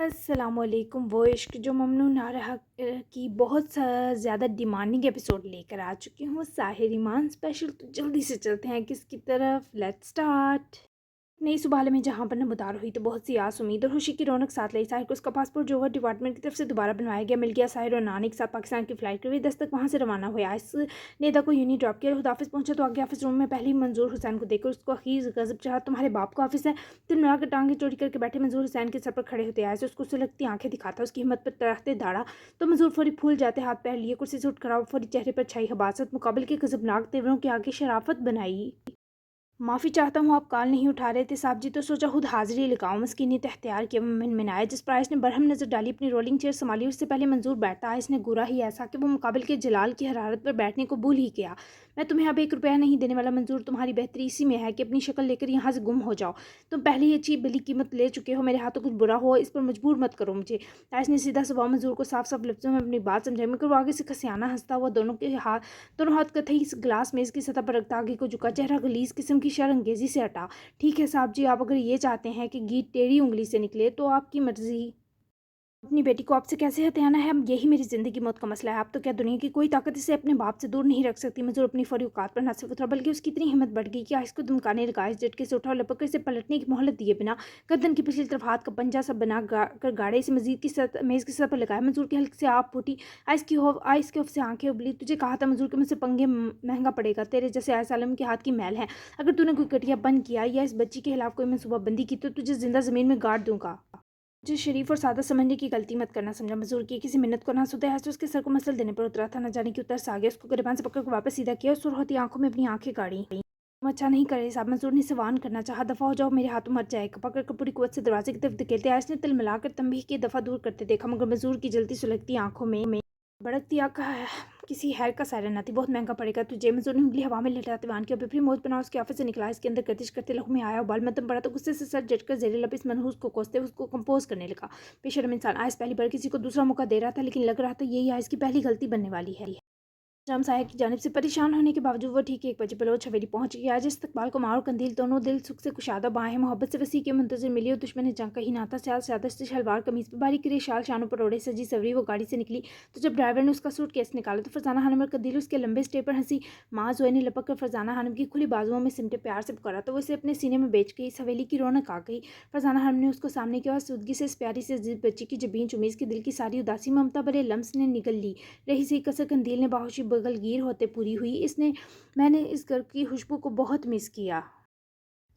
السلام علیکم۔ وہ عشق جو ممنون نہ رہا کی بہت زیادہ ڈیمانڈنگ ایپیسوڈ لے کر آ چکی ہوں، ساحر ایمان اسپیشل۔ تو جلدی سے چلتے ہیں کس کی طرف، لیٹس سٹارٹ۔ نئی صبح میں جہاں پر نمودار ہوئی تو بہت سی آس امید اور خوشی کی رونق ساتھ لائی۔ ساحر کو اس کا پاسپورٹ جو ڈپارٹمنٹ کی طرف سے دوبارہ بنوایا گیا مل گیا۔ ساحر اور نان ایک ساتھ پاکستان کی فلائٹ کے لیے دستک وہاں سے روانہ ہوئے۔ اس نیدا کو یونی ڈراپ کیا اور خدا حافظ پہنچا تو آگے آفس روم میں پہلی منظور حسین کو دیکھ کر اس کو حقیر غضب چڑھا۔ تمہارے باپ کو آفس ہے؟ دل ملا کر ٹانگیں چوڑی کر کے بیٹھے منظور حسین کے سر پر کھڑے ہوتے آئے سے اس کو سلگتی آنکھیں دکھاتا، اس کی ہمت پر ترختے داڑھا تو منظور فوری پھول جاتے ہاتھ پیر لیے کرسی سے اٹھ کھڑا، فوری چہرے پر چھائی حباست مقابل کے غضبناک تیوروں کے آگے شرافت بنائی۔ معافی چاہتا ہوں، آپ کال نہیں اٹھا رہے تھے صاحب جی، تو سوچا خود حاضری لگاؤں۔ مسکینیت اختیار کیا منمنایا، جس پر آئس نے برہم نظر ڈالی اپنی رولنگ چیئر سنبھالی۔ اس سے پہلے منظور بیٹھتا آئس نے گورا ہی ایسا کہ وہ مقابل کے جلال کی حرارت پر بیٹھنے کو بھول ہی گیا۔ میں تمہیں اب 1 روپیہ نہیں دینے والا منظور، تمہاری بہتری اسی میں ہے کہ اپنی شکل لے کر یہاں سے گم ہو جاؤ۔ تم پہلے ہی اچھی بلی قیمت لے چکے ہو، میرے ہاتھوں کچھ برا ہو اس پر مجبور مت کرو مجھے۔ آئس نے سیدھا سباؤ منظور کو صاف صاف لفظوں میں اپنی بات سمجھائی، مگر وہ آگے سے کھسیانہ ہنستا ہوا دونوں ہاتھ کتھئی گلاس میز کی سطح پر رکھتا آگے کو جھکا، چہرہ غلیظ قسم کی شرانگیزی سے ہٹا۔ ٹھیک ہے صاحب جی، آپ اگر یہ چاہتے ہیں کہ گیت ٹیڑھی انگلی سے نکلے تو آپ کی مرضی۔ اپنی بیٹی کو آپ سے کیسے ہتھیانا ہے؟ اب یہی میری زندگی موت کا مسئلہ ہے۔ آپ تو کیا دنیا کی کوئی طاقت اسے اپنے باپ سے دور نہیں رکھ سکتی۔ منظور اپنی فوری اوقات پر نہ صرف اترا بلکہ اس کی اتنی ہمت بڑھ گئی کہ آئس کو دمکانے لگا۔ اس جھٹکے سے اٹھا اور لپک کر اسے پلٹنے کی مہلت دیے بنا گردن کی پچھلی طرف ہاتھ کا پنجہ سا بنا کر گاڑے اسے مزید کی میز کی سطح پر لگایا۔ منظور کی حلق سے آپ پھوٹی، آئس کے خوف سے آنکھیں ابلی۔ تجھے کہا تھا منظور کہ مجھ سے پنگے مہنگا پڑے گا، تیرے جیسے آئس عالم کے ہاتھ کی میل ہے۔ اگر تو نے کوئی گٹیا بن کیا یا اس بچی کے خلاف کوئی منصوبہ بندی کی تو تجھے زندہ زمین میں گاڑ دوں گا۔ مجھے شریف اور سادہ سمجھنے کی غلطی مت کرنا سمجھا۔ منظور کی کسی منت کو نہ سنتے ایسے اس کے سر کو مسل دینے پر اترا تھا، نہ جانے کیوں ترس آ گیا، اس کو گریبان سے پکڑ کر واپس سیدھا کیا اور سرخ ہوتی آنکھوں میں اپنی آنکھیں گاڑی۔ تم اچھا نہیں کر رہے صاحب، منظور نے سوان کرنا چاہا۔ دفعہ ہو جاؤ، میرے ہاتھوں مر جائے گا۔ پکڑ کر پوری قوت سے دروازے کی طرف دھکیلتے آئس نے تل ملا کر تنبیہ کے دفعہ دور کرتے دیکھا، مگر منظور کی جلتی سلگتی آنکھوں میں بڑکتی آنکھ کسی خیر کا سائرن نہ تھی۔ بہت مہنگا پڑے گا تجھے۔ منظور نے انگلی ہوا میں لٹاتے وان کیا، بپری موت بنا اس کے آفس سے نکلا، اس کے اندر گردش کرتے لہو میں آیا ابال متم پڑا تو غصے سے سر جھٹ کر زیر لب اس منحوس کو کوستے اس کو کمپوز کرنے لگا۔ بے شرم انسان، آئس پہلی بار کسی کو دوسرا موقع دے رہا تھا، لیکن لگ رہا تھا یہی آئس کی پہلی غلطی بننے والی ہے۔ جام صاحب کی جانب سے پریشان ہونے کے باوجود وہ ٹھیک 1 بجے بلوچ حویلی پہنچ گیا۔ آج استقبال کو ماں اور قندیل دونوں دل سکھ سے کشادہ باہیں محبت سے وسیع کے منتظر ملی اور دشمن جنگ کہیں نہ تھا۔ سیال چادر سے شلوار قمیض پہ باریک گرے شال شانوں پر اوڑھے سجی سوری وہ گاڑی سے نکلی تو جب ڈرائیور نے اس کا سوٹ کیس نکالا تو فرزانہ خانم اور قندیل اس کے لمبے اسٹے پر ہنسی۔ ماں زوئے نے لپک کر فرزانہ خانم کی کھلی بازوؤں میں سمٹے پیار سے پکارا تو وہ اسے اپنے سینے میں بیچ گئی۔ اس حویلی کی رونق آ گئی۔ فرزانہ خانم نے اس کو سامنے کیا اور سودگی سے اس پیاری سی عزیز بچی کی جبین چومی، اس کے دل کی ساری اداسی ممتا بھرے لمس نے نگل لی۔ رہی سی کسر قندیل نے باہوشی بغل گیر ہوتے پوری ہوئی، میں نے اس گھر کی خوشبو کو بہت مس کیا۔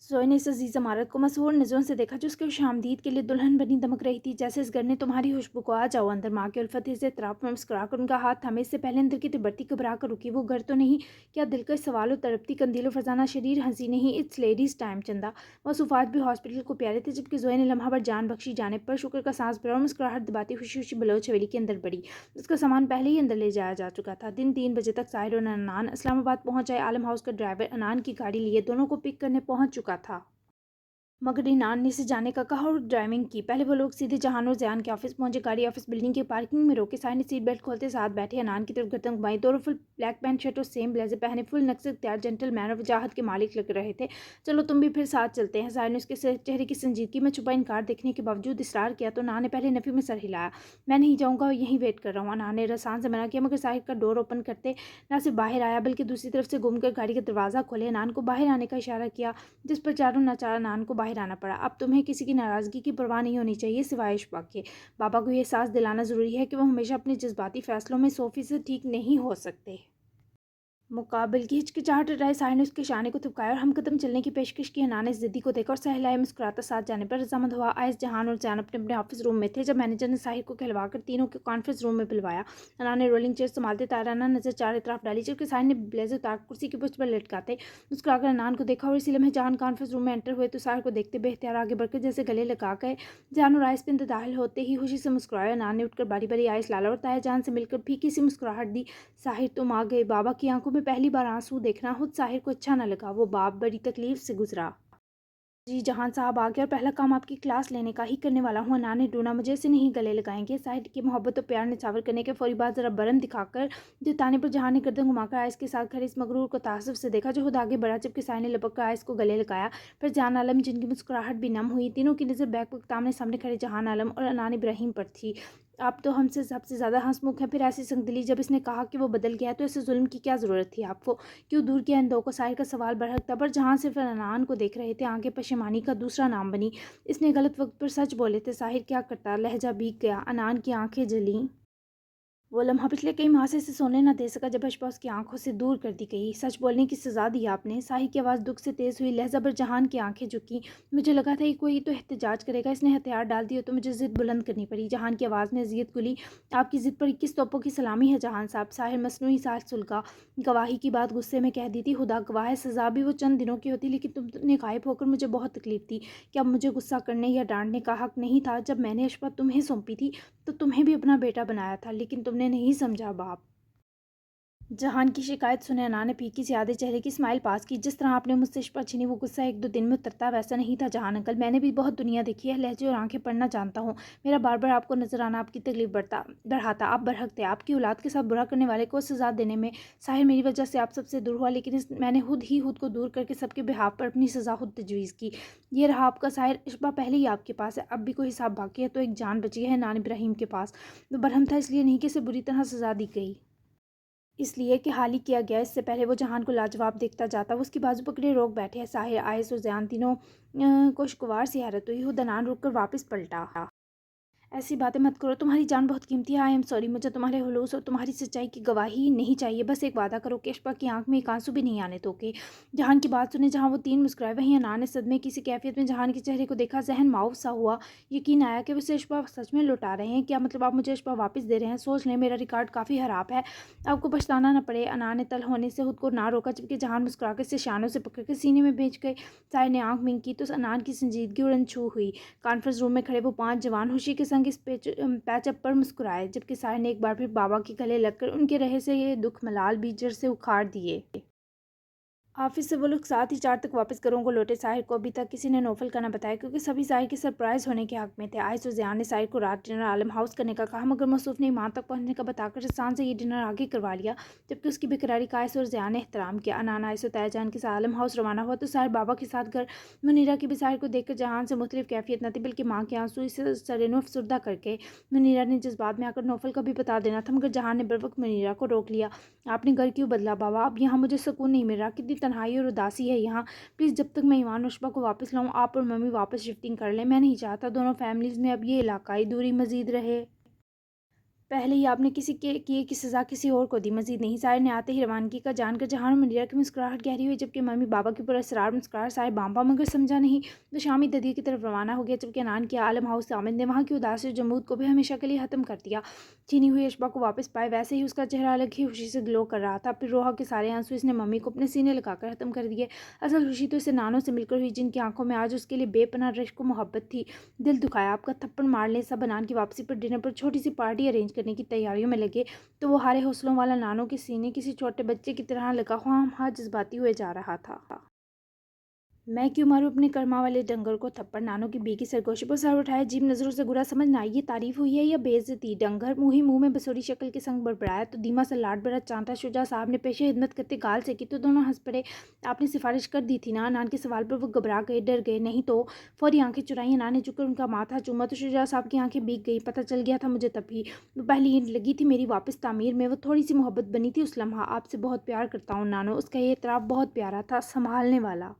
زوئے نے اس عزیز عمارت کو مسحور نظروں سے دیکھا جو اس کے خوش آمدید کے لیے دلہن بنی دمک رہی تھی، جیسے اس گھر نے تمہاری خوشبو کو۔ آ جاؤ اندر، ماں کے الفت سے اطراف میں مسکرا کر ان کا ہاتھ تھامے۔ اس سے پہلے اندر کی تبرتی گھبرا کر رکی، وہ گھر تو نہیں کیا؟ دلکش سوال و تڑپتی قندیل و فرزانہ شریر ہنسی نہیں، اٹس لیڈیز ٹائم چندہ۔ مصروفات بھی ہاسپٹل کو پیارے تھے، جبکہ زوئے نے لمحہ بھر جان بخشی جانے پر شکر کا سانس بھرا اور مسکراہٹ دباتی خوشی خوشی بلوچ حویلی کے اندر بڑھی۔ اس کا سامان پہلے ہی اندر لے جایا جا چکا تھا۔ دن 3 بجے تک ساحر اور انان اسلام آباد پہنچ جائے۔ عالم ہاؤس کا ڈرائیور انان کی گاڑی لیے دونوں کو پک کرنے پہنچ چکا تھا، مگر انان نے اسے جانے کا کہا اور ڈرائیونگ کی۔ پہلے وہ لوگ سیدھے جہان اور زیان کے آفس پہنچے، گاڑی آفس بلڈنگ کے پارکنگ میں روکے۔ ساحر نے سیٹ بیلٹ کھولتے ساتھ بیٹھے انان کی طرف گردن گھمائی۔ دونوں فل بلیک پینٹ شرٹ اور سیم بلیزر پہنے فل نقص اختیار جینٹل مین اور وجاہت کے مالک لگ رہے تھے۔ چلو تم بھی پھر ساتھ چلتے ہیں۔ ساحر نے اس کے چہرے کی سنجیدگی میں چھپا انکار دیکھنے کے باوجود اصرار کیا تو انان نے پہلے نفی میں سر ہلایا۔ میں نہیں جاؤں گا، یہیں ویٹ کر رہا ہوں۔ انان نے رسان سے منع کیا، مگر ساحر کا ڈور اوپن کرتے نہ صرف باہر آیا بلکہ دوسری طرف سے گھوم کر گاڑی کا دروازہ کھولے انان کو باہر آنے کا اشارہ کیا، جس پر چاروں ناچار انان کو باہر آنا پڑا۔ اب تمہیں کسی کی ناراضگی کی پرواہ نہیں ہونی چاہیے سوائے اشفاق کے۔ بابا کو یہ احساس دلانا ضروری ہے کہ وہ ہمیشہ اپنے جذباتی فیصلوں میں 100% ٹھیک نہیں ہو سکتے۔ مقابل کی ہچکچاہٹ ہٹائے ساحر نے اس کے شانے کو تھپکایا اور ہم قدم چلنے کی پیشکش کی۔ انان نے ضدی کو دیکھا اور سہلائے مسکراتا ساتھ جانے پر رضامند ہوا۔ آئس، جہان اور زیان اپنے اپنے آفس روم میں تھے جب مینیجر نے ساحر کو کہلوا کر تینوں کو کانفرنس روم میں بلوایا۔ انان نے رولنگ چیئر سنبھالتے تائرانہ نظر چار اطراف ڈالی، جبکہ ساحر نے بلیزر اتار کر کرسی کی پشت پر لٹکاتے مسکرا کر انان کو دیکھا اور اسی لمحے جہان کانفرنس روم میں انٹر ہوئے تو ساحر کو دیکھتے بے اختیار آگے بڑھ کر جیسے گلے لگا گئے۔ زیان اور آئس کے اندر داخل ہوتے ہی خوشی سے مسکرایا۔ انان نے اٹھ کر باری باری آئس، لالا اور طاہر جان سے مل کر پھیکی سی مسکراہٹ دی۔ ساحر تم آ گئے۔ بابا کی آنکھوں میں پہلی بار آنسو دیکھنا خود ساحر کو اچھا نہ لگا، وہ باپ بڑی تکلیف سے گزرا جی جہان صاحب آ گیا اور پہلا کام آپ کی کلاس لینے کا ہی کرنے والا ہوں، انان نے ڈھونڈا، مجھے اسے نہیں گلے لگائیں گے۔ ساحر کی محبت و پیار نچھاور کرنے کے فوری بعد ذرا برہم دکھا کر جتانے پر جہان نے گردن گھما کر آئس کے ساتھ کھڑے اس مغرور کو تعصب سے دیکھا جو خود آگے بڑھا، جبکہ ساحر نے لپک کر آئس کو گلے لگایا۔ پھر جہان عالم جن کی مسکراہٹ بھی نم ہوئی، تینوں کی نظر بیک وقت آمنے سامنے کھڑے جہان عالم اور انان ابراہیم پر تھی۔ آپ تو ہم سے سب سے زیادہ ہنسمکھ ہیں، پھر ایسی سنگدلی جب اس نے کہا کہ وہ بدل گیا ہے تو ایسے ظلم کی کیا ضرورت تھی آپ کو؟ کیوں دور کیا ان دو کو؟ ساحر کا سوال برحق تھا پر جہاں صرف انان کو دیکھ رہے تھے، آنکھیں پشیمانی کا دوسرا نام بنی۔ اس نے غلط وقت پر سچ بولے تھے، ساحر کیا کرتا؟ لہجہ بھیگ گیا، انان کی آنکھیں جلیں۔ وہ لمحہ پچھلے کئی ماہ سے اسے سونے نہ دے سکا جب اشباح اس کی آنکھوں سے دور کر دی گئی۔ سچ بولنے کی سزا دی آپ نے؟ ساحر کی آواز دکھ سے تیز ہوئی، لہجہ بھر جہان کی آنکھیں جھکیں۔ مجھے لگا تھا کہ کوئی تو احتجاج کرے گا، اس نے ہتھیار ڈال دیے تو مجھے ضد بلند کرنی پڑی۔ جہان کی آواز میں اذیت گھلی، آپ کی ضد پر 21 توپوں کی سلامی ہے جہان صاحب۔ ساحر مصنوعی سانس سلگا، گواہی کی بات غصے میں کہہ دی تھی، خدا گواہ ہے سزا بھی وہ چند دنوں کی ہوتی، لیکن تم نے غائب ہو کر مجھے بہت تکلیف دی۔ کیا مجھے غصہ کرنے یا ڈانٹنے کا حق نہیں تھا؟ جب میں نے اشباح تمہیں سونپی تھی تو تمہیں بھی اپنا بیٹا بنایا تھا، لیکن تم نے نہیں سمجھا باپ۔ جہان کی شکایت سنے انان نے پھیکی سی آدھے چہرے کی اسمائل پاس کی، جس طرح آپ نے مجھ سے اشباح چھینی وہ غصہ ایک دو دن میں اترتا ویسا نہیں تھا جہان انکل، میں نے بھی بہت دنیا دیکھی ہے، لہجے اور آنکھیں پڑھنا جانتا ہوں، میرا بار بار آپ کو نظر آنا آپ کی تکلیف بڑھاتا، آپ برحق تھے، آپ کی اولاد کے ساتھ برا کرنے والے کو سزا دینے میں ساحر میری وجہ سے آپ سب سے دور ہوا، لیکن میں نے خود کو دور کر کے سب کے بہاف پر اپنی سزا خود تجویز کی۔ یہ رہا آپ کا ساحر، اشباح پہلے ہی آپ کے پاس ہے، اب بھی کوئی حساب باقی ہے تو ایک جان بچی ہے نان ابراہیم کے پاس، وہ برہم تھا اس لیے نہیں کہ اسے بری طرح سزا دی گئی، اس لیے کہ حال ہی کیا گیا۔ اس سے پہلے وہ جہان کو لاجواب دیکھتا جاتا، وہ اس کی بازو پکڑے روک بیٹھے ہیں۔ ساحر، آئس اور زیان تینوں کو خوشگوار سی حیرت ہوئی، خود انان رک کر واپس پلٹا۔ ایسی باتیں مت کرو، تمہاری جان بہت قیمتی ہے، آئی ایم سوری، مجھے تمہارے خلوص اور تمہاری سچائی کی گواہی نہیں چاہیے، بس ایک وعدہ کرو کہ اشباح کی آنکھ میں ایک آنسو بھی نہیں آنے دو گے۔ جہان کی بات سنے جہاں وہ تین مسکرائے، وہیں انان نے صدمے کی سی کیفیت میں جہان کے چہرے کو دیکھا، ذہن معاف سا ہوا، یقین آیا کہ اسے اشباح سچ میں لوٹا رہے ہیں۔ کیا مطلب آپ مجھے اشباح واپس دے رہے ہیں؟ سوچ لیں، میرا ریکارڈ کافی خراب ہے، آپ کو پچھتانا نہ پڑے۔ انان نے تل ہونے سے خود کو نہ روکا، جبکہ جہان مسکرا کر اسے شانوں سے پکڑ کر سینے میں بھیج گئے۔ ساحر نے آنکھ ونک کی تو انان کی سنجیدگی اڑن چھو ہوئی۔ کانفرنس روم میں کھڑے وہ پانچ جوان خوشی کے سنگ اس پیچ اپ پر مسکرائے، جبکہ ساحر نے ایک بار پھر بابا کے گلے لگ کر ان کے رہے سے یہ دکھ ملال بھی جڑ سے اکھاڑ دیے۔ آفس سے وہ لوگ ساتھ ہی 4 تک واپس گھروں کو لوٹے۔ ساحر کو ابھی تک کسی نے نوفل کا نہ بتایا، کیونکہ سبھی ساحر کے سرپرائز ہونے کے حق میں تھے۔ آئس اور زیان نے ساحر کو رات ڈنر عالم ہاؤس کرنے کا کہا، مگر موصوف نے ایمان تک پہنچنے کا بتا کر احسان سے یہ ڈنر آگے کروا لیا، جبکہ اس کی بےقراری کا آئس اور زیان نے احترام کیا۔ انان، آئس اور تایا جان کے ساتھ عالم ہاؤس روانہ ہوا تو ساحر بابا کے ساتھ گھر۔ منیرا کی بھی ساحر کو دیکھ کر جہان سے مختلف کیفیت نہ تھی، بلکہ ماں کے آنسو اسے سرنو افسردہ کر گئے۔ منیرا نے جذبات میں آ کر نوفل کا بھی بتا دینا تھا، مگر جہان نے بروقت منیرا کو روک لیا۔ آپ نے گھر کیوں بدلا بابا؟ اب یہاں مجھے سکون نہیں مل رہا، کتنی تنہائی اور اداسی ہے یہاں، پلیز جب تک میں ایمان اور اشباح کو واپس لاؤں آپ اور ممی واپس شفٹنگ کر لیں، میں نہیں چاہتا دونوں فیملیز میں اب یہ علاقائی دوری مزید رہے۔ پہلے ہی آپ نے کسی کے کیے کی سزا کسی اور کو دی، مزید نہیں۔ ساحر نے آتے ہی روانگی کا جان کر جہان اور منیرا کی مسکراہٹ گہری ہوئی، جبکہ ممی بابا کی پراسرار مسکراہٹ ساحر بامبا مگر سمجھا نہیں، تو شامی ددی کی طرف روانہ ہو گیا، جبکہ انان کے عالم ہاؤس سے آمد نے وہاں کی اداسی اور جمود کو بھی ہمیشہ کے لیے ختم کر دیا۔ چھینی ہوئی اشباح کو واپس پائے، ویسے ہی اس کا چہرہ الگ ہی خوشی سے گلو کر رہا تھا۔ پھر روحا کے سارے آنسو اس نے ممی کو اپنے سینے لگا کر ختم کر دیے۔ اصل خوشی تو اسے نانوں سے مل کر ہوئی، جن کی آنکھوں میں آج اس کے لیے بے پناہ رشک و محبت تھی۔ دل دکھایا آپ کا، تھپڑ مار لیں سب۔ انان کی واپسی پر ڈنر پر چھوٹی سی پارٹی ارینج کرنے کی تیاریوں میں لگے تو وہ ہارے حوصلوں والا نانوں کے سینے کسی چھوٹے بچے کی طرح لگا خواہ جذباتی ہوئے جا رہا تھا۔ میں کیوں ماروں اپنے کرما والے ڈنگر کو تھپڑ؟ نانوں کی بیگی سرگوشی پر سر اٹھایا، عجیب نظروں سے گرا سمجھنا، یہ تعریف ہوئی ہے یا بے عزتی؟ ڈنگر منہ میں بسوری شکل کے سنگ بڑبڑایا تو دھیما سا لاڈ بڑا چانٹا شجاع صاحب نے پیش خدمت کرتے گال سے کی تو دونوں ہنس پڑے۔ آپ نے سفارش کر دی تھی نا؟ انان کے سوال پر وہ گھبرا گئے، ڈر گئے۔ نہیں تو؟ فوری آنکھیں چرائیں، انان نے جھک کر ان کا ماتھا چوما تو شجاع صاحب کی آنکھیں بھیگ گئی۔ پتہ چل گیا تھا مجھے تبھی، وہ پہلی اینٹ لگی تھی میری واپس تعمیر میں، وہ تھوڑی سی محبت بنی تھی اس لمحہ۔ آپ سے بہت پیار کرتا ہوں نانو، اس کا یہ اعتراف بہت پیارا تھا، سنبھالنے والا۔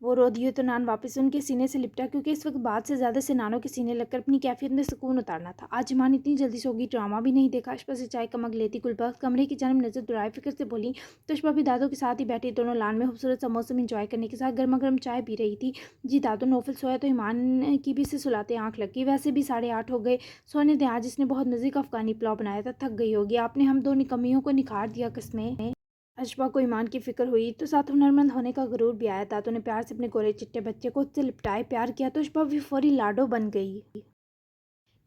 وہ رو دیے تو نان واپس ان کے سینے سے لپٹا، کیونکہ اس وقت بات سے زیادہ سے نانوں کے سینے لگ کر اپنی کیفیت میں سکون اتارنا تھا۔ آج ایمان اتنی جلدی سوگی، ڈرامہ بھی نہیں دیکھا۔ اشباح سے چائے کا مگ لیتی گلبخت کمرے کی جانب نظر دوڑائے فکر سے بولی تو اشباح بھی دادو کے ساتھ ہی بیٹھی دونوں لان میں خوبصورت سا موسم انجوائے کرنے کے ساتھ گرما گرم چائے پی رہی تھی۔ جی دادو، نوفل سویا تو ایمان کی بھی اسے سلاتے آنکھ لگ گئی، ویسے بھی 8:30 ہو گئے، سونے دیں، آج اس نے بہت مزے کا افغانی پلاؤ بنایا تھا، تھک گئی ہوگی، آپ نے ہم دو نکمیوں کو نکھار دیا قسمیں۔ اشباح کو ایمان کی فکر ہوئی تو ساتھ ہنرمند ہونے کا غرور بھی آیا۔ دادو نے پیار سے اپنے گورے چٹے بچے کو خود سے لپٹائے، پیار کیا تو اشباح بھی فوری لاڈو بن گئی۔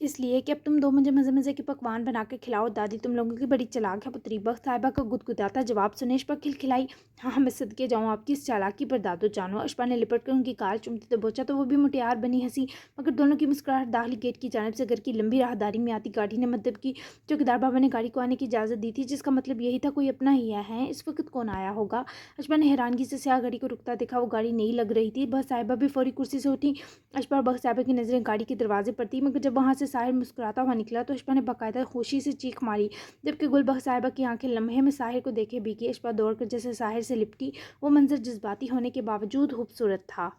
اس لیے کہ اب تم دو مجھے مزے مزے کے پکوان بنا کے کھلاؤ، دادی تم لوگوں کی بڑی چلاک ہے پتری۔ بخت صاحبہ کا گدگداتا جواب سنے اشپا کھلکھلائی، ہاں میں صدقے جاؤں آپ کی اس چالاکی پر دادو جانو۔ اشپا نے لپٹ کر ان کی کال چومتی تو بوچا تو وہ بھی مٹیار بنی ہنسی، مگر دونوں کی مسکراہٹ داخلی گیٹ کی جانب سے گھر کی لمبی راہداری میں آتی گاڑی نے مدد کی۔ چوکیدار بابا نے گاڑی کو آنے کی اجازت دی تھی، جس کا مطلب یہی تھا کوئی اپنا ہی ہے۔ اس وقت کون آیا ہوگا؟ اشپا نے حیرانگی سے سیاہ گاڑی کو رکتا دیکھا، وہ گاڑی نئی لگ رہی تھی۔ بخت صاحبہ بھی فوری کرسی سے اٹھی۔ اشپا اور بخت صاحبہ کی نظریں گاڑی کے دروازے پر تھی، مگر جب وہاں سے ساحر مسکراتا ہوا نکلا تو اشپا نے باقاعدہ خوشی سے چیخ ماری، جبکہ گل بخت صاحبہ کی آنکھیں لمحے میں ساحر کو دیکھے بھیگی۔ اشپا دوڑ کر جیسے ساحر سے لپٹی، وہ منظر جذباتی ہونے کے باوجود خوبصورت تھا۔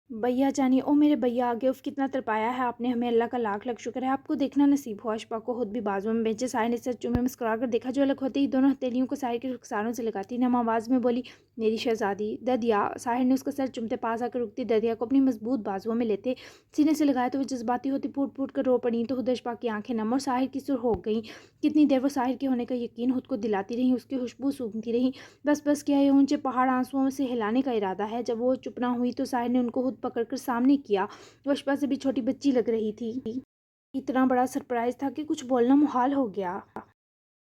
بھیا جانی، او میرے بھیا آگے، اف کتنا تڑپایا ہے آپ نے ہمیں، اللہ کا لاکھ لاکھ شکر ہے آپ کو دیکھنا نصیب ہوا۔ اشپا کو خود بھی بازوؤں میں بھیجے ساحر نے سر چومے مسکرا کر دیکھا، جو الگ ہوتے ہی دونوں ہتھیلیوں کو ساحر کے رخساروں سے لگاتی نم آواز میں بولی، میری شہزادی ددیا۔ ساحر نے اس کا سر چومتے پاس آ کر رکتی ددیا کو اپنی مضبوط بازوؤں میں لیتے سینے سے لگایا تو وہ جذباتی ہوتی پھوٹ پھوٹ کر رو پڑی، تو خود اشپا کی آنکھیں نم اور ساحر کی سرخ ہو گئیں۔ کتنی دیر وہ ساحر کے ہونے کا یقین خود کو دلاتی رہیں، اس کی خوشبو سونگھتی رہیں۔ بس بس کیا یہ اونچے پہاڑ آنسوؤں سے ہلانے کا ارادہ ہے؟ جب وہ چپ نہ ہوئی تو ساحر نے ان کو خود پکڑ کر سامنے کیا۔ وہ اشپا سے بھی چھوٹی بچی لگ رہی تھی۔ اتنا بڑا سرپرائز تھا کہ کچھ بولنا محال ہو گیا۔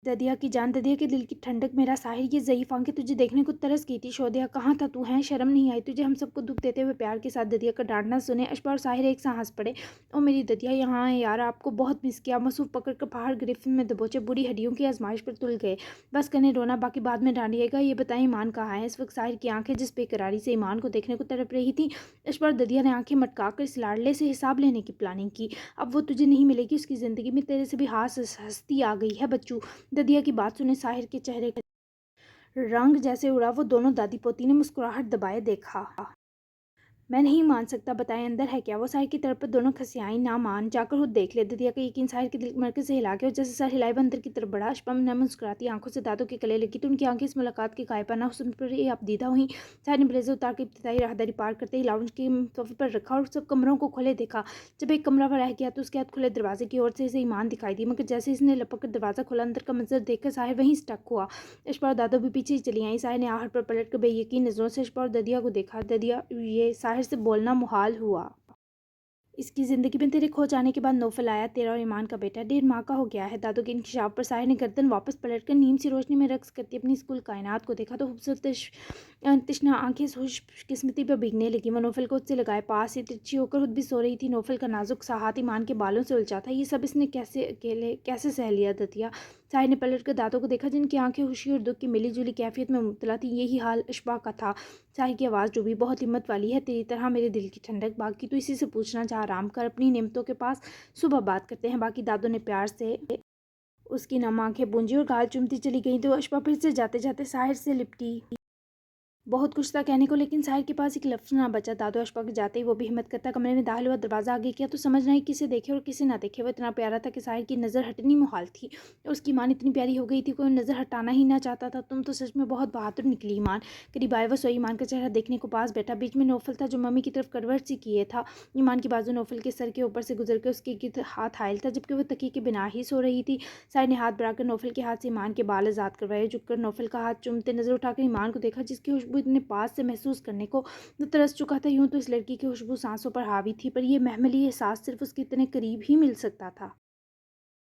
ددیا کی جان، ددیا کے دل کی ٹھنڈک، میرا ساحر، یہ ضعیف آنکھیں تجھے دیکھنے کو ترس گئی تھی۔ شودیا کہاں تھا تو ہیں؟ شرم نہیں آئی تجھے ہم سب کو دکھ دیتے ہوئے؟ پیار کے ساتھ ددیا کا ڈانٹنا سنے اشپا اور ساحر ایک ساتھ ہنس پڑے۔ او میری ددیا، یہاں آئے یار، آپ کو بہت مس کیا۔ مصروف پکڑ کر پہاڑ گرفت میں دبوچے بری ہڈیوں کی آزمائش پر تل گئے۔ بس کرنے رونا، باقی بعد میں ڈانٹیے گا۔ یہ بتائیں ایمان کہاں ہے؟ اس وقت ساحر کی آنکھیں جس بے قراری سے ایمان کو دیکھنے کو تڑپ رہی تھی، اشپا اور ددیا نے آنکھیں مٹکا کر اس لاڈلے سے حساب لینے کی پلاننگ کی۔ اب وہ تجھے نہیں ملے گی، اس کی زندگی میں تیرے سے بھی ہستی آ گئی ہے بچو۔ ددیا کی بات سنے ساحر کے چہرے کا رنگ جیسے اڑا، وہ دونوں دادی پوتی نے مسکراہٹ دبائے دیکھا۔ میں نہیں مان سکتا، بتائیں اندر ہے کیا؟ وہ ساحر کی طرف پر دونوں کھسیائیں، نہ مان، جا کر خود دیکھ لے۔ ددیا کا یقین ساحر کے دل کے مرکز سے ہلا گیا اور جیسے سر ہلائے وہ اندر کی طرف بڑھا۔ اشپا نے مسکراتی آنکھوں سے دادوں کے گلے لگی تو ان کی آنکھیں اس ملاقات کے غائبانہ حسن پر ہی ابدیدہ ہوئیں۔ ساحر نے بلیزر اتار کر ابتدائی راہداری پار کرتے ہی لاؤنج کے صوفے پر رکھا اور سب کمروں کو کھلے دیکھا۔ جب ایک کمرہ وہ رہ گیا تو اس کے ہاتھ کھلے دروازے کی اور سے اسے ایمان دکھائی دی، مگر جیسے اس نے لپک کر دروازہ کھولا، اندر کا منظر دیکھ کر ساحر وہیں اسٹک ہوا۔ اشپا اور دادو بھی پیچھے ہی چلی آئیں۔ ساحر نے آہٹ پر پلٹ کر بے یقین نظروں سے اشپا اور ددیا کو دیکھا۔ ددیا، یہ ساحر سے بولنا محال ہوا۔ اس کی زندگی میں تیرے کھو جانے کے بعد نوفل آیا، تیرا اور ایمان کا بیٹا 1.5 ماہ کا ہو گیا ہے۔ دادو کے انکشاف پر ساحر نے گردن واپس پلٹ کر نیم سی روشنی میں رقص کرتی اپنی اسکول کائنات کو دیکھا تو خوبصورت تشنہ آنکھیں خوش قسمتی پر بھیگنے لگی۔ وہ نوفل کو خود سے لگائے پاس ہی ترچھی ہو کر خود بھی سو رہی تھی۔ نوفل کا نازک سا ہاتھ ایمان کے بالوں سے الجھا تھا۔ یہ سب اس نے کیسے سہ لیا ددیا؟ ساحر نے پلٹ کر دادوں کو دیکھا جن کی آنکھیں خوشی اور دکھ کی ملی جلی کیفیت میں مبتلا تھیں۔ یہی حال اشپا کا تھا۔ ساحر کی آواز ڈوبی، بہت ہمت والی ہے تیری طرح میرے دل کی ٹھنڈک، باقی تو اسی سے پوچھنا، جا آرام کر اپنی نعمتوں کے پاس، صبح بات کرتے ہیں باقی۔ دادوں نے پیار سے اس کی نم آنکھیں پونجی اور گال چومتی چلی گئیں تو اشپا پھر سے جاتے جاتے ساحر سے لپٹی۔ بہت کچھ تھا کہنے کو لیکن ساحر کے پاس ایک لفظ نہ بچا۔ دادو اشپا کے جاتے ہی وہ بھی ہمت کرتا کمرے میں داخل ہوا، دروازہ آگے کیا تو سمجھ نہ آئی کسے دیکھے اور کسے نہ دیکھے۔ وہ اتنا پیارا تھا کہ ساحر کی نظر ہٹنی محال تھی اور اس کی ایمان اتنی پیاری ہو گئی تھی کوئی نظر ہٹانا ہی نہ چاہتا تھا۔ تم تو سچ میں بہت بہادر نکلی ایمان۔ قریب آئے وہ سوئی ایمان کا چہرہ دیکھنے کو پاس بیٹھا، بیچ میں نوفل تھا جو ممی کی طرف کروٹ سی کیے تھا۔ ایمان کی بازو نوفل کے سر کے اوپر سے گزر کے اس کے گرد ہاتھ حائل تھا جبکہ وہ تکیے کے بنا ہی سو رہی تھی۔ ساحر نے ہاتھ بڑھا کر نوفل کے ہاتھ سے ایمان کے بال آزاد کروائے، جھک کر نوفل کا ہاتھ چومتے نظر اٹھا کر ایمان کو دیکھا جس کی خوشبو اتنے پاس سے محسوس کرنے کو وہ ترس چکا تھا۔ یوں تو اس لڑکی کی خوشبو سانسوں پر حاوی تھی، پر یہ محملی احساس صرف اس کے اتنے قریب ہی مل سکتا تھا۔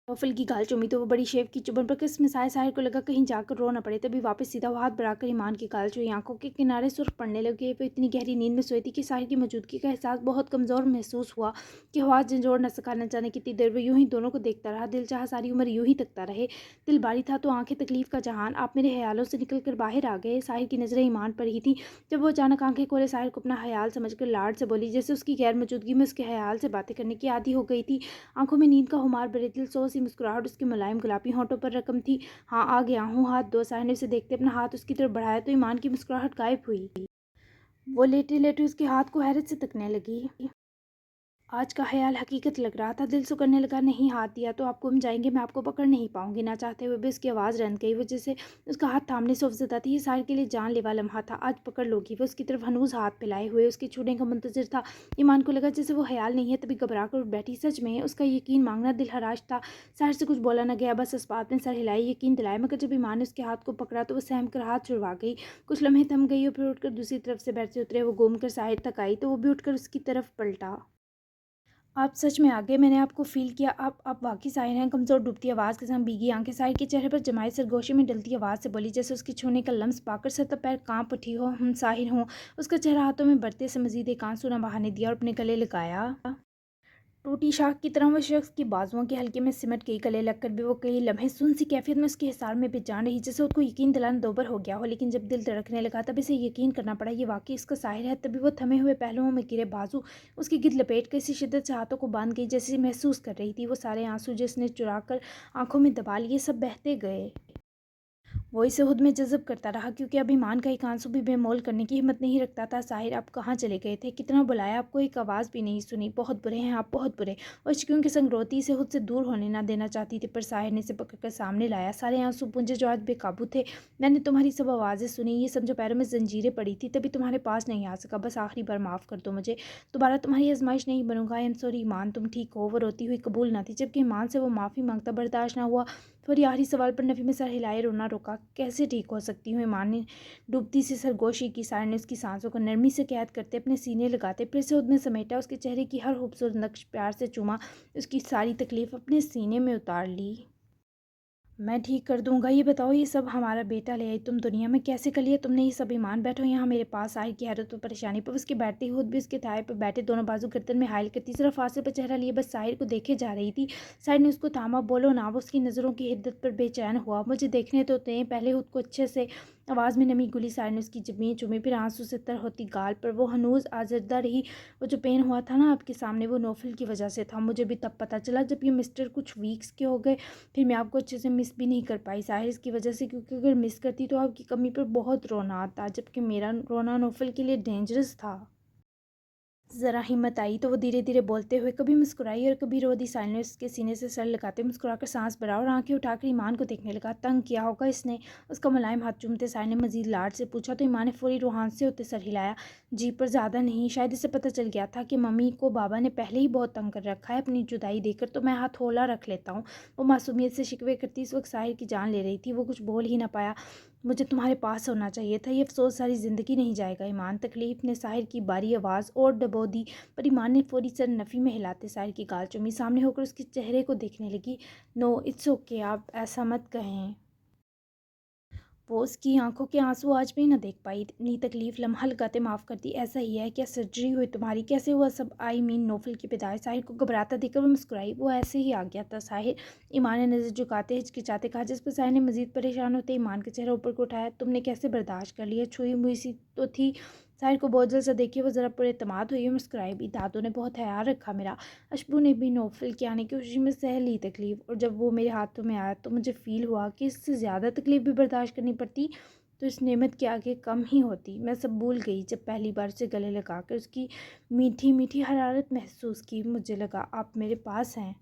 نوفل کی گال چومی تو وہ بڑی شیف کی چبن پر قسم مسائے ساحر کو لگا کہیں جا کر رو نہ پڑے، تبھی واپس سیدھا وہ ہاتھ بڑھا کر ایمان کی گال چوئی، آنکھوں کے کنارے سرخ پڑنے لگے۔ وہ اتنی گہری نیند میں سوئی تھی کہ ساحر کی موجودگی کا احساس بہت کمزور محسوس ہوا کہ خواص جھنجھوڑ نہ سکا۔ نہ جانے کتنی دیر وہ یوں ہی دونوں کو دیکھتا رہا، دل چاہا ساری عمر یوں ہی تکتا رہے۔ دل باری تھا تو آنکھیں تکلیف کا جہان، آپ میرے خیالوں سے نکل کر باہر آ گئے۔ ساحر کی نظریں ایمان پر ہی تھیں جب وہ اچانک آنکھیں کھولے، ساحر کو اپنا خیال سمجھ کر لاڈ سے بولی جیسے اس کی غیر موجودگی میں اس کے خیال سے باتیں کرنے کی عادی ہو گئی تھی۔ آنکھوں میں نیند کا خمار بھرے دل سو سی مسکراہٹ اس کے ملائم گلابی ہونٹوں پر رقم تھی۔ ہاں آ گیا ہوں، ہاتھ دو۔ ساحر نے اسے دیکھتے اپنا ہاتھ اس کی طرف بڑھایا تو ایمان کی مسکراہٹ غائب ہوئی۔ وہ لیٹے لیٹے اس کے ہاتھ کو حیرت سے تکنے لگی۔ آج کا خیال حقیقت لگ رہا تھا، دل سکڑنے لگا۔ نہیں ہاتھ دیا تو آپ گم جائیں گے، میں آپ کو پکڑ نہیں پاؤں گی۔ نہ چاہتے ہوئے بھی اس کی آواز رند گئی، وہ جیسے اس کا ہاتھ تھامنے سے افزدہ تھی۔ یہ ساحر کے لیے جان لیوا لمحہ تھا، آج پکڑ لوگی۔ وہ اس کی طرف ہنوز ہاتھ پھیلائے ہوئے اس کے چھونے کا منتظر تھا۔ ایمان کو لگا جیسے وہ خیال نہیں ہے، تبھی گھبرا کر اٹھ بیٹھی۔ سچ میں اس کا یقین مانگنا دل خراش تھا۔ ساحر سے کچھ بولا نہ گیا، بس اس بات میں سر ہلائی، یقین دلایا، مگر جب ایمان نے اس کے ہاتھ کو پکڑا تو وہ سہم کر ہاتھ چھڑوا گئی۔ کچھ لمحے تھم گئی اور پھر اٹھ کر دوسری طرف سے بیٹھ سے اترے۔ وہ گھوم کر ساحر تک آئی تو وہ بھی اٹھ کر اس کی طرف پلٹا۔ آپ سچ میں آ گئے، میں نے آپ کو فیل کیا، آپ واقعی ساحر ہیں۔ کمزور ڈوبتی آواز کے ساتھ بھیگی آنکھیں ساحر کے چہرے پر جمائی، سرگوشی میں ڈلتی آواز سے بولی، جیسے اس کی چھونے کا لمس پا کر سر تک پیر کانپ اٹھی ہو۔ ہم ساحر ہوں۔ اس کا چہرہ ہاتھوں میں برتے سے مزید ایک آنسو نہ بہانے دیا اور اپنے گلے لگایا۔ ٹوٹی شاخ کی طرح وہ شخص کی بازوؤں کے حلقے میں سمٹ گئی، گلے لگ کر بھی وہ کئی لمحے سن سی کیفیت میں اس کے حصار میں بے جان رہی، جیسے اس کو یقین دلانا دوبر ہو گیا ہو۔ لیکن جب دل دھڑکنے لگا تب اسے یقین کرنا پڑا، یہ واقعی اس کا ساحر ہے۔ تبھی وہ تھمے ہوئے پہلوؤں میں گرے بازو اس کی گرد لپیٹ کر اسی شدت سے ہاتھوں کو باندھ گئی جیسے محسوس کر رہی تھی وہ سارے آنسو جس نے چرا کر آنکھوں میں دبا لیے، سب بہتے گئے۔ وہ اسے خود میں جذب کرتا رہا، کیونکہ اب ایمان کا ایک آنسو بھی بے مول کرنے کی ہمت نہیں رکھتا تھا۔ ساحر آپ کہاں چلے گئے تھے؟ کتنا بلایا آپ کو، ایک آواز بھی نہیں سنی۔ بہت برے ہیں آپ، بہت برے۔ اور اشکیوں کے سنگ روتی اسے خود سے دور ہونے نہ دینا چاہتی تھی، پر ساحر نے اسے پکڑ کر سامنے لایا۔ سارے آنسو پونجے جو آج بے قابو تھے۔ میں نے تمہاری سب آوازیں سنی، یہ سمجھو پیروں میں زنجیریں پڑی تھی، تبھی تمہارے پاس نہیں آ سکا۔ بس آخری بار معاف کر دو مجھے، دوبارہ تمہاری آزمائش نہیں بنوں گا۔ آئی ایم سوری ایمان، تم ٹھیک ہو؟ وہ روتی ہوئی قبول نہ تھی، جبکہ ایمان سے وہ معافی مانگتا برداشت نہ ہوا۔ فوری آخری سوال پر نفی میں سر ہلائے رونا روکا۔ کیسے ٹھیک ہو سکتی ہوں؟ ایمان نے ڈوبتی سی سرگوشی کی۔ ساحر نے اس کی سانسوں کو نرمی سے قید کرتے اپنے سینے لگاتے پھر سے خود میں سمیٹا، اس کے چہرے کی ہر خوبصورت نقش پیار سے چوما، اس کی ساری تکلیف اپنے سینے میں اتار لی۔ میں ٹھیک کر دوں گا۔ یہ بتاؤ، یہ سب ہمارا بیٹا لے آئی تم دنیا میں کیسے کر لیا تم نے یہ سب؟ ایمان بیٹھو یہاں میرے پاس۔ ساحر کی حیرت و پریشانی پر اس کے بیٹھتے ہی خود بھی اس کے تھائے پر بیٹھے، دونوں بازو گردن میں حائل کرتی ذرا فاصلے پر چہرہ لیے بس ساحر کو دیکھے جا رہی تھی۔ ساحر نے اس کو تھاما، بولو نا۔ وہ اس کی نظروں کی حدت پر بے چین ہوا۔ مجھے دیکھنے تو دیں پہلے خود کو اچھے سے۔ آواز میں نمی گھلی۔ ساحر نے اس کی جبیں چومی، پھر آنسو سے تر ہوتی گال پر وہ ہنوز آزردہ رہی۔ وہ جو پین ہوا تھا نا آپ کے سامنے، وہ نوفل کی وجہ سے تھا۔ مجھے بھی تب پتہ چلا جب یہ مسٹر کچھ ویکس کے ہو گئے، پھر میں آپ کو اچھے سے مس بھی نہیں کر پائی ساحر اس کی وجہ سے، کیونکہ اگر مس کرتی تو آپ کی کمی پر بہت رونا آتا، جبکہ میرا رونا نوفل کے لیے ڈینجرس تھا۔ ذرا ہمت آئی تو وہ دھیرے دھیرے بولتے ہوئے کبھی مسکرائی اور کبھی رو دی۔ ساحر نے اس کے سینے سے سر لگاتے مسکرا کر سانس بھرا اور آنکھیں اٹھا کر ایمان کو دیکھنے لگا۔ تنگ کیا ہوگا اس نے؟ اس کا ملائم ہاتھ چومتے ساحر نے مزید لاڈ سے پوچھا تو ایمان نے فوری روحان سے ہوتے سر ہلایا۔ جی پر زیادہ نہیں، شاید اسے پتہ چل گیا تھا کہ ممی کو بابا نے پہلے ہی بہت تنگ کر رکھا ہے اپنی جدائی دے کر، تو میں ہاتھ ہولا رکھ لیتا ہوں۔ وہ معصومیت سے شکوے کرتی اس وقت ساحر کی جان لے رہی تھی، وہ کچھ بول ہی نہ پایا۔ مجھے تمہارے پاس ہونا چاہیے تھا، یہ افسوس ساری زندگی نہیں جائے گا ایمان۔ تکلیف نے ساحر کی باری آواز اور ڈبو دی، پر ایمان نے فوری سر نفی میں ہلاتے ساحر کی گال چومی، سامنے ہو کر اس کے چہرے کو دیکھنے لگی۔ نو اٹس اوکے، آپ ایسا مت کہیں۔ وہ اس کی آنکھوں کے آنسو آج بھی نہ دیکھ پائی، اتنی تکلیف لمحہ لگاتے معاف کرتی۔ ایسا ہی ہے، کیا سرجری ہوئی تمہاری؟ کیسے ہوا سب؟ آئی مین نوفل کی پیدائش؟ ساحر کو گھبراتا دیکھ کر وہ مسکرائی۔ وہ ایسے ہی آ گیا تھا ساحر، ایمان نے نظر جھکاتے ہچکچاتے کہا، جس پر ساحر نے مزید پریشان ہوتے ایمان کا چہرہ اوپر کو اٹھایا۔ تم نے کیسے برداشت کر لیا؟ چھوئی موئی سی تو تھی۔ ساحر کو بوجھل سا دیکھے وہ ذرا پر اعتماد ہوئی اور مسکرائی بھی۔ دادوں نے بہت خیال رکھا میرا۔ اشبو نے بھی نوفل کے آنے کی خوشی میں سہ لی تکلیف، اور جب وہ میرے ہاتھوں میں آیا تو مجھے فیل ہوا کہ اس سے زیادہ تکلیف بھی برداشت کرنی پڑتی تو اس نعمت کے آگے کم ہی ہوتی۔ میں سب بھول گئی جب پہلی بار اسے گلے لگا کر اس کی میٹھی میٹھی حرارت محسوس کی، مجھے لگا آپ میرے پاس ہیں۔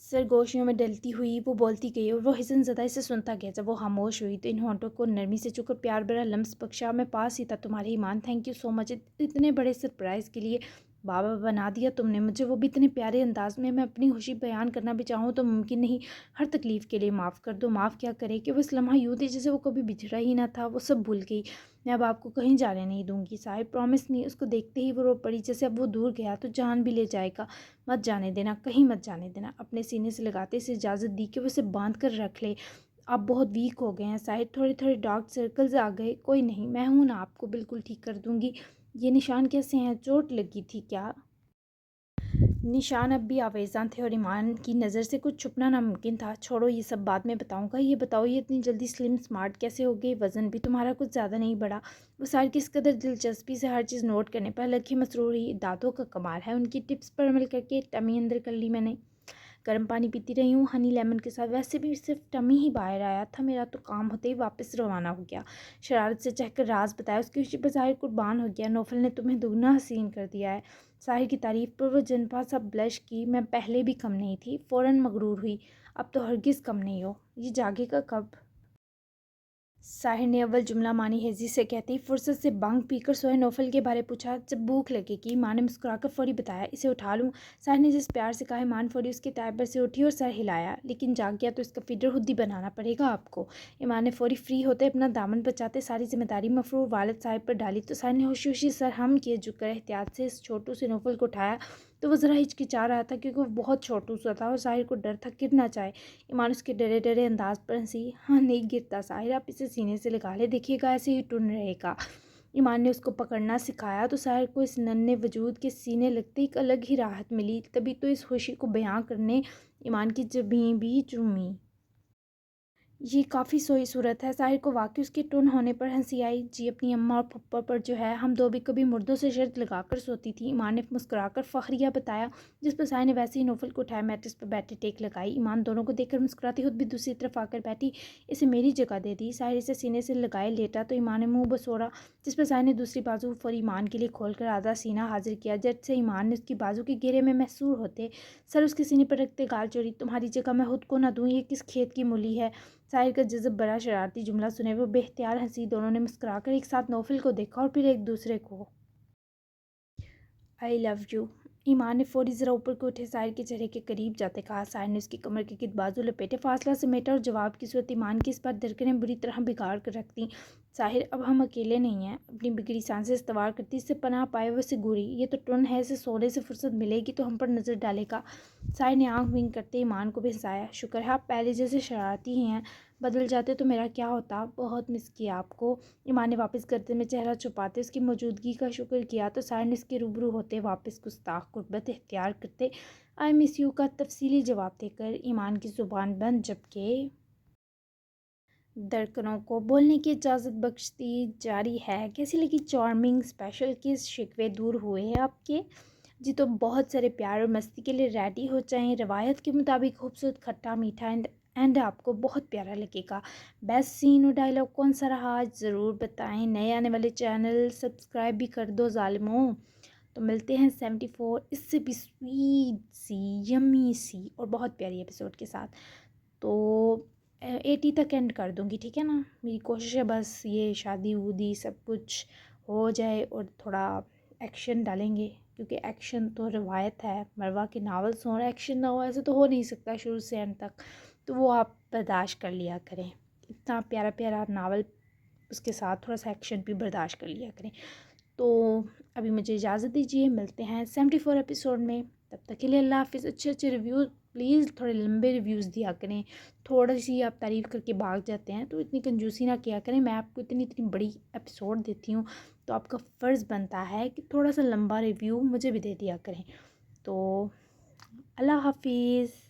سرگوشیوں میں ڈلتی ہوئی وہ بولتی گئی اور وہ حزن زدہ اسے سنتا گیا۔ جب وہ خاموش ہوئی تو ان ہونٹوں کو نرمی سے چکر پیار بھرا لمس بخشا، میں پاس ہی تھا تمہارے ایمان، تھینک یو سو مچ اتنے بڑے سرپرائز کے لیے۔ بابا بنا دیا تم نے مجھے، وہ بھی اتنے پیارے انداز میں اپنی خوشی بیان کرنا بھی چاہوں تو ممکن نہیں۔ ہر تکلیف کے لیے معاف کر دو۔ معاف کیا کرے کہ وہ اس لمحہ یوں تھی جیسے وہ کبھی بچھڑا ہی نہ تھا، وہ سب بھول گئی۔ میں اب آپ کو کہیں جانے نہیں دوں گی ساحر، پرومس نہیں۔ اس کو دیکھتے ہی وہ رو پڑی، جیسے اب وہ دور گیا تو جان بھی لے جائے گا۔ مت جانے دینا، کہیں مت جانے دینا۔ اپنے سینے سے لگاتے اسے اجازت دی کہ وہ اسے باندھ کر رکھ لے۔ آپ بہت ویک ہو گئے ہیں ساحر، تھوڑے تھوڑے ڈارک سرکلز آ گئے۔ کوئی نہیں، میں ہوں نا، آپ کو بالکل ٹھیک کر دوں گی۔ یہ نشان کیسے ہیں؟ چوٹ لگی تھی کیا؟ نشان اب بھی آویزاں تھے اور ایمان کی نظر سے کچھ چھپنا ناممکن تھا۔ چھوڑو یہ سب بعد میں بتاؤں گا، یہ بتاؤ یہ اتنی جلدی سلم سمارٹ کیسے ہو گئی؟ وزن بھی تمہارا کچھ زیادہ نہیں بڑھا؟ وہ ساحر کی اس قدر دلچسپی سے ہر چیز نوٹ کرنے پر الگ ہی مسرور ہوئی۔ دانتوں کا کمال ہے، ان کی ٹپس پر عمل کر کے ٹمی اندر کر لی میں نے۔ گرم پانی پیتی رہی ہوں ہنی لیمن کے ساتھ، ویسے بھی صرف ٹمی ہی باہر آیا تھا میرا تو کام ہوتے ہی واپس روانہ ہو گیا۔ شرارت سے چہ کر راز بتایا، اس کی خوشی پر ظاہر قربان ہو گیا۔ نوفل نے تمہیں دگنا حسین کر دیا ہے۔ ساحر کی تعریف پر وہ جنپا سا بلش کی۔ میں پہلے بھی کم نہیں تھی، فوراً مغرور ہوئی۔ اب تو ہرگز کم نہیں ہو۔ یہ جاگے گا کب؟ ساحر نے اول جملہ مانی ہیزی سے کہتے ہی فرصت سے بانگ پی کر سوئے نوفل کے بارے پوچھا. جب بھوک لگے گی. ماں نے مسکرا کر فوری بتایا. اسے اٹھا لوں. ساحر نے جس پیار سے کہا ایمان فوری اس کے ٹائر پر سے اٹھی اور سر ہلایا. لیکن جاگ گیا تو اس کا فیڈر خود ہی بنانا پڑے گا آپ کو. ایمان نے فوری فری ہوتے اپنا دامن بچاتے ساری ذمہ داری مفرور والد صاحب پر ڈالی تو ساحر نے ہوشی ہوشی سر ہم کیے جھک کر احتیاط سے اس چھوٹو سے نوفل کو اٹھایا تو وہ ذرا ہچکچا رہا تھا کیونکہ وہ بہت چھوٹو سا تھا اور ساحر کو ڈر تھا گر نہ جائے. ایمان اس کے ڈرے ڈرے انداز پر ہنسی. ہاں نہیں گرتا ساحر, آپ اسے سینے سے لگا لے, دیکھیے گا ایسے ہی ٹن رہے گا. ایمان نے اس کو پکڑنا سکھایا تو ساحر کو اس ننھے وجود کے سینے لگتے ایک الگ ہی راحت ملی. تبھی تو اس خوشی کو بیان کرنے ایمان کی جبیں بھی چومی. یہ کافی سوئی صورت ہے. ساحر کو واقعی اس کے ٹن ہونے پر ہنسی آئی. جی اپنی اماں اور پھپھا پر جو ہے ہم دو بھی کبھی مردوں سے شرط لگا کر سوتی تھی. ایمان نے مسکرا کر فخریہ بتایا. جس پر ساحر نے ویسے ہی نوفل کو اٹھایا میٹرس پر بیٹھے ٹیک لگائی. ایمان دونوں کو دیکھ کر مسکراتی خود بھی دوسری طرف آ کر بیٹھی. اسے میری جگہ دے دی. ساحر اسے سینے سے لگائے لیٹا تو ایمان نے منہ بسوڑا جس پر ساحر نے دوسری بازو فوری ایمان کے لیے کھول کر آدھا سینہ حاضر کیا. جٹ سے ایمان نے اس کی بازو کے گھیرے میں محصور ہوتے سر اس کے سینے پر رکھتے گال چوری. تمہاری جگہ میں خود کو نہ دوں, یہ کس کھیت کی مولی ہے. ساحر کا جذب بڑا شرارتی جملہ سنے وہ بے اختیار ہنسی. دونوں نے مسکرا کر ایک ساتھ نوفل کو دیکھا اور پھر ایک دوسرے کو. آئی لو یو. ایمان نے فوری ذرا اوپر کو اٹھے ساحر کے چہرے کے قریب جاتے کہا. ساحر نے اس کی کمر کے گرد بازو لپیٹے فاصلہ سمیٹا اور جواب کی صورت ایمان کی اس بار دھڑکنیں بری طرح بگاڑ کر رکھ دیں. ساحر اب ہم اکیلے نہیں ہیں. اپنی بگڑی سانسیں استوار کرتی اس سے پناہ پائے وہ اسے گوری. یہ تو ٹن ہے, اسے سونے سے فرصت ملے گی تو ہم پر نظر ڈالے گا. ساحر نے آنکھ ونک کرتے ایمان کو بھی ہنسایا. شکر ہے آپ پہلے جیسے شرارتی ہی ہیں, بدل جاتے تو میرا کیا ہوتا. بہت مس کیا آپ کو. ایمان نے واپس گردے میں چہرہ چھپاتے اس کی موجودگی کا شکر کیا تو ساحر نے اس کے روبرو ہوتے واپس گستاخ قربت اختیار کرتے آئی مس یو کا تفصیلی جواب دے کر ایمان کی زبان بند جبکہ دھڑکنوں کو بولنے کی اجازت بخشتی جاری ہے. کیسی لگی چارمنگ اسپیشل کس شکوے دور ہوئے ہیں آپ کے؟ جی تو بہت سارے پیار اور مستی کے لیے ریڈی ہو جائیں. روایت کے مطابق خوبصورت کھٹا میٹھا اینڈ آپ کو بہت پیارا لگے گا. بیسٹ سین اور ڈائلاگ کون سا رہا ضرور بتائیں. نئے آنے والے چینل سبسکرائب بھی کر دو ظالموں. تو ملتے ہیں 74 اس سے بھی سویٹ سی یمی سی اور بہت پیاری ایپیسوڈ کے ساتھ. تو 80 تک اینڈ کر دوں گی, ٹھیک ہے نا. میری کوشش ہے بس یہ شادی وودی سب کچھ ہو جائے اور تھوڑا ایکشن ڈالیں گے کیونکہ ایکشن تو روایت ہے. مروہ کے ناولس ہوں اور ایکشن نہ ہو ایسے تو ہو نہیں سکتا شروع سے اینڈ تک. تو وہ آپ برداشت کر لیا کریں. اتنا پیارا پیارا ناول اس کے ساتھ تھوڑا سا ایکشن بھی برداشت کر لیا کریں. تو ابھی مجھے اجازت دیجیے, ملتے ہیں 74 ایپیسوڈ میں. تب تک کے لیے اللہ حافظ. اچھے اچھے ریویوز پلیز تھوڑے لمبے ریویوز دیا کریں. تھوڑی سی آپ تعریف کر کے بھاگ جاتے ہیں تو اتنی کنجوسی نہ کیا کریں. میں آپ کو اتنی بڑی ایپیسوڈ دیتی ہوں تو آپ کا فرض بنتا ہے کہ تھوڑا سا لمبا ریویو مجھے بھی دے دیا کریں. تو اللہ حافظ.